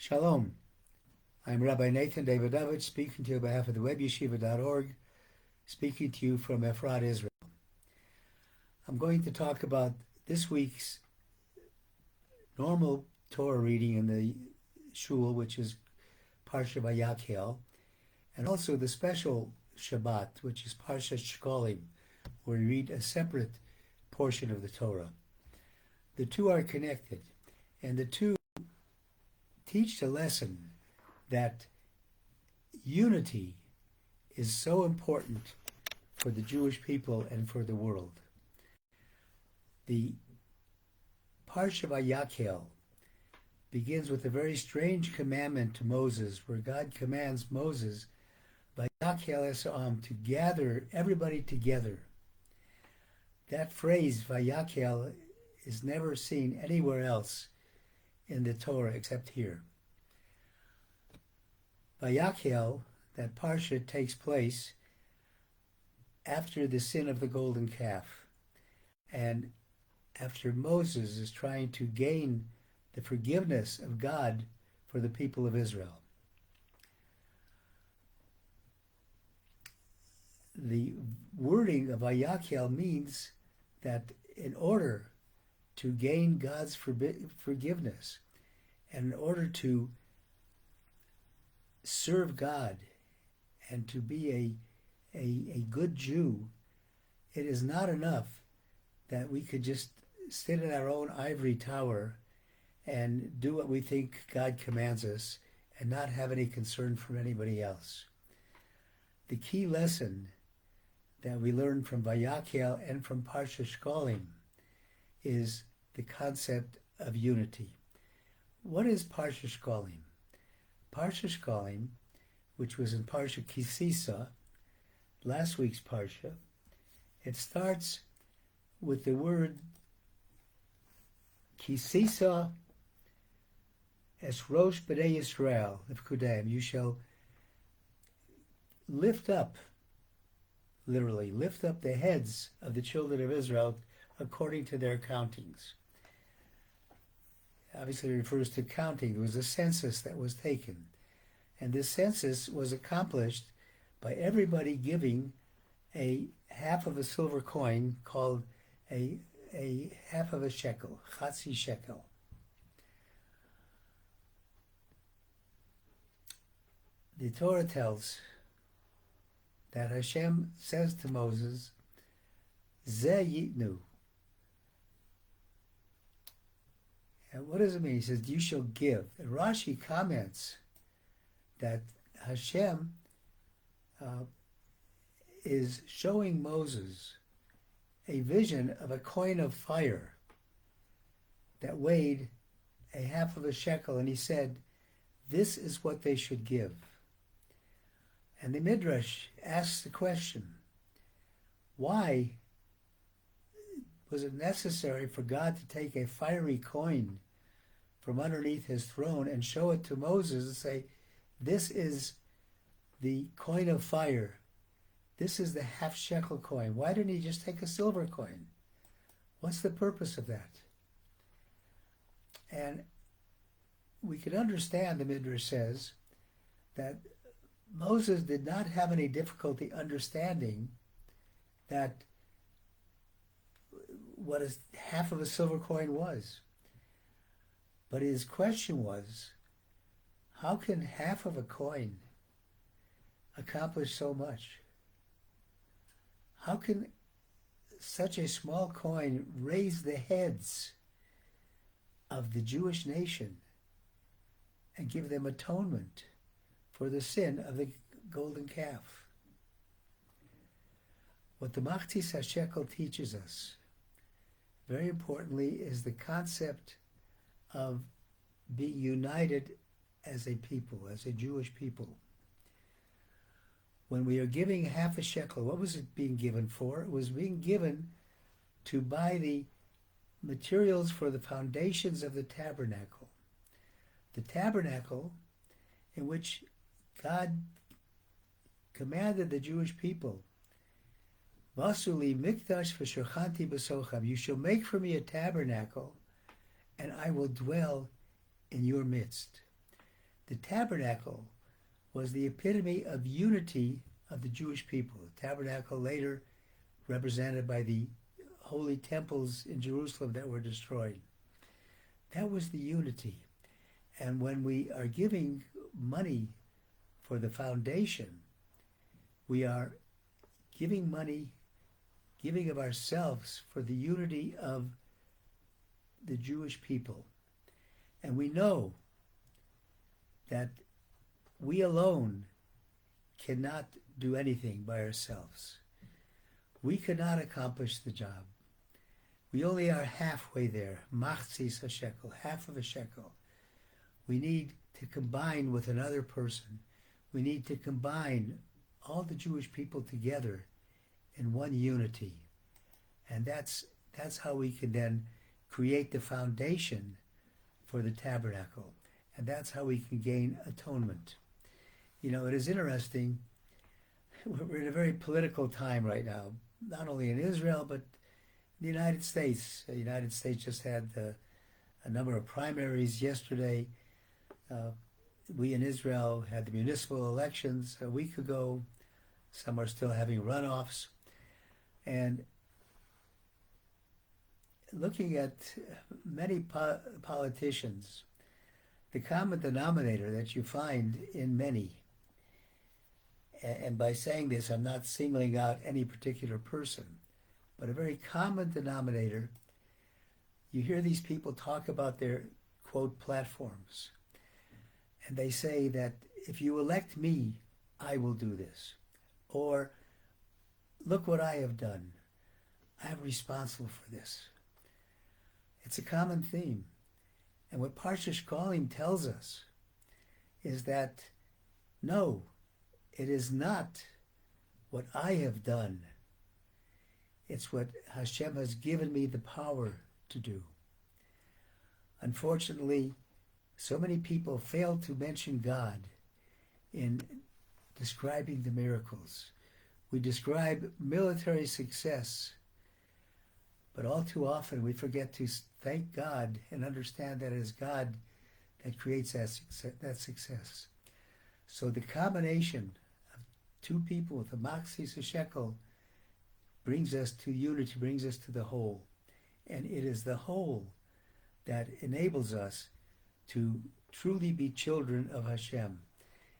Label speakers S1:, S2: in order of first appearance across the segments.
S1: Shalom. I'm Rabbi Nathan Davidovich, speaking to you on behalf of the webyeshiva.org, speaking to you from Efrat, Israel. I'm going to talk about this week's normal Torah reading in the shul, which is Parsha Vayakhel, and also the special Shabbat, which is Parsha Shekalim, where we read a separate portion of the Torah. The two are connected, and the two teach the lesson that unity is so important for the Jewish people and for the world. The Parsha Vayakhel begins with a very strange commandment to Moses, where God commands Moses, Vayakhel es ha'am, to gather everybody together. That phrase, Vayakhel, is never seen anywhere else in the Torah except here. Vayakhel, that Parsha, takes place after the sin of the golden calf, and after Moses is trying to gain the forgiveness of God for the people of Israel. The wording of Vayakhel means that in order to gain God's forgiveness, and in order to serve God and to be a good Jew, it is not enough that we could just sit in our own ivory tower and do what we think God commands us and not have any concern for anybody else. The key lesson that we learn from Vayakhel and from Parsha Shekalim is the concept of unity. What is Parsha Shekalim? Parsha Shekalim, which was in Parsha Kisisa, last week's Parsha, it starts with the word Kisisa es rosh b'nei Yisrael, you shall lift up, literally, lift up the heads of the children of Israel according to their countings. Obviously it refers to counting. There was a census that was taken. And this census was accomplished by everybody giving a half of a silver coin called a half of a shekel, chatzi shekel. The Torah tells that Hashem says to Moses, Zeh yitnu. And what does it mean? He says, you shall give. And Rashi comments that Hashem is showing Moses a vision of a coin of fire that weighed a half of a shekel, and he said, this is what they should give. And the Midrash asks the question, why was it necessary for God to take a fiery coin from underneath his throne and show it to Moses and say, this is the coin of fire. This is the half shekel coin. Why didn't he just take a silver coin? What's the purpose of that? And we can understand, the Midrash says, that Moses did not have any difficulty understanding that what half of a silver coin was. But his question was, how can half of a coin accomplish so much? How can such a small coin raise the heads of the Jewish nation and give them atonement for the sin of the golden calf? What the Machzis HaShekel teaches us, very importantly, is the concept of being united as a people, as a Jewish people. When we are giving half a shekel, what was it being given for? It was being given to buy the materials for the foundations of the tabernacle. The tabernacle in which God commanded the Jewish people, Vasuli mikdash v'shochanti b'socham, you shall make for me a tabernacle, and I will dwell in your midst. The tabernacle was the epitome of unity of the Jewish people. The tabernacle later represented by the holy temples in Jerusalem that were destroyed. That was the unity. And when we are giving money for the foundation, we are giving money, giving of ourselves for the unity of the Jewish people. And we know that we alone cannot do anything by ourselves. We cannot accomplish the job. We only are halfway there, machzis a shekel, half of a shekel. We need to combine with another person. We need to combine all the Jewish people together in one unity. And that's how we can then create the foundation for the tabernacle. And that's how we can gain atonement. You know, it is interesting. We're in a very political time right now, not only in Israel, but the United States. The United States just had a number of primaries yesterday. We in Israel had the municipal elections a week ago. Some are still having runoffs. And looking at many politicians, the common denominator that you find in many, and by saying this, I'm not singling out any particular person, but a very common denominator, you hear these people talk about their, quote, platforms. And they say that if you elect me, I will do this. Or, look what I have done. I am responsible for this. It's a common theme. And what Parsha Shekalim tells us is that, no, it is not what I have done. It's what Hashem has given me the power to do. Unfortunately, so many people fail to mention God in describing the miracles. We describe military success, but all too often we forget to thank God and understand that it is God that creates that success. So the combination of two people with a machzis a shekel brings us to unity, brings us to the whole. And it is the whole that enables us to truly be children of Hashem.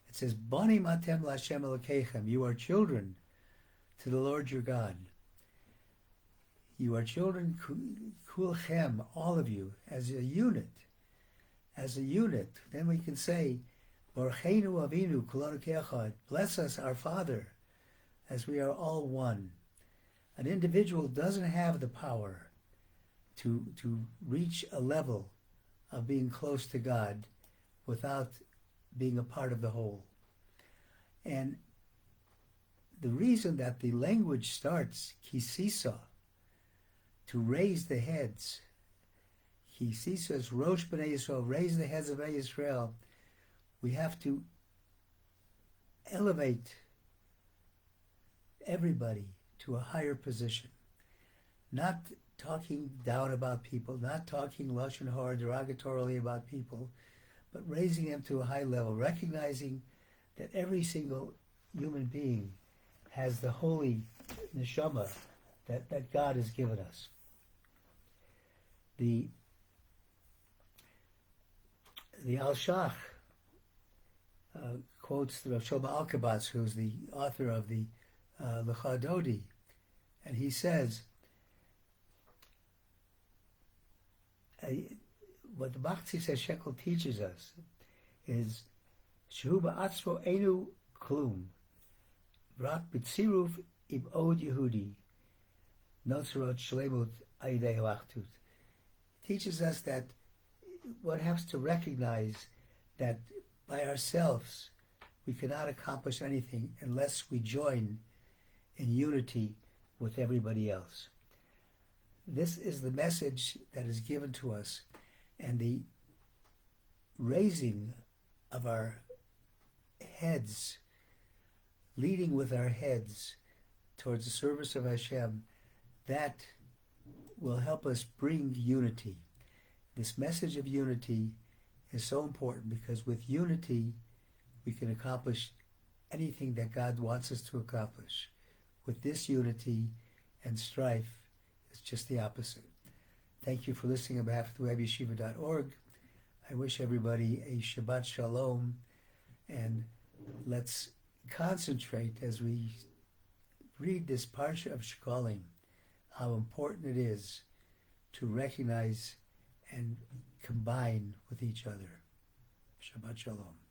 S1: It says, Banim atem laHashem Elokeichem. You are children to the Lord your God. You are children, kulchem, all of you, as a unit. As a unit. Then we can say, Borcheinu Avinu kulanu ke'echad. Bless us, our Father, as we are all one. An individual doesn't have the power to reach a level of being close to God without being a part of the whole. And the reason that the language starts, kisisa, to raise the heads, kisisa is Rosh B'nai Yisrael, raise the heads of Bnei Yisrael, we have to elevate everybody to a higher position. Not talking down about people, not talking lashon hara derogatorily about people, but raising them to a high level, recognizing that every single human being has the holy neshama that God has given us. The Al-Shach quotes the Rav Shlomo Alkabetz, who's the author of the Lecha Dodi, and he says, what the machzis a shekel teaches us is shehu ba'atzmo enu klum rak b'tziruf im od Yehudi notzarot shlemut ayidei ha'achtut. Teaches us that one has to recognize that by ourselves we cannot accomplish anything unless we join in unity with everybody else. This is the message that is given to us, and the raising of our heads, leading with our heads towards the service of Hashem, that will help us bring unity. This message of unity is so important, because with unity we can accomplish anything that God wants us to accomplish. With disunity and strife, it's just the opposite. Thank you for listening on behalf of the webyeshiva.org. I wish everybody a Shabbat Shalom, and let's concentrate as we read this Parsha of Shekalim, how important it is to recognize and combine with each other. Shabbat Shalom.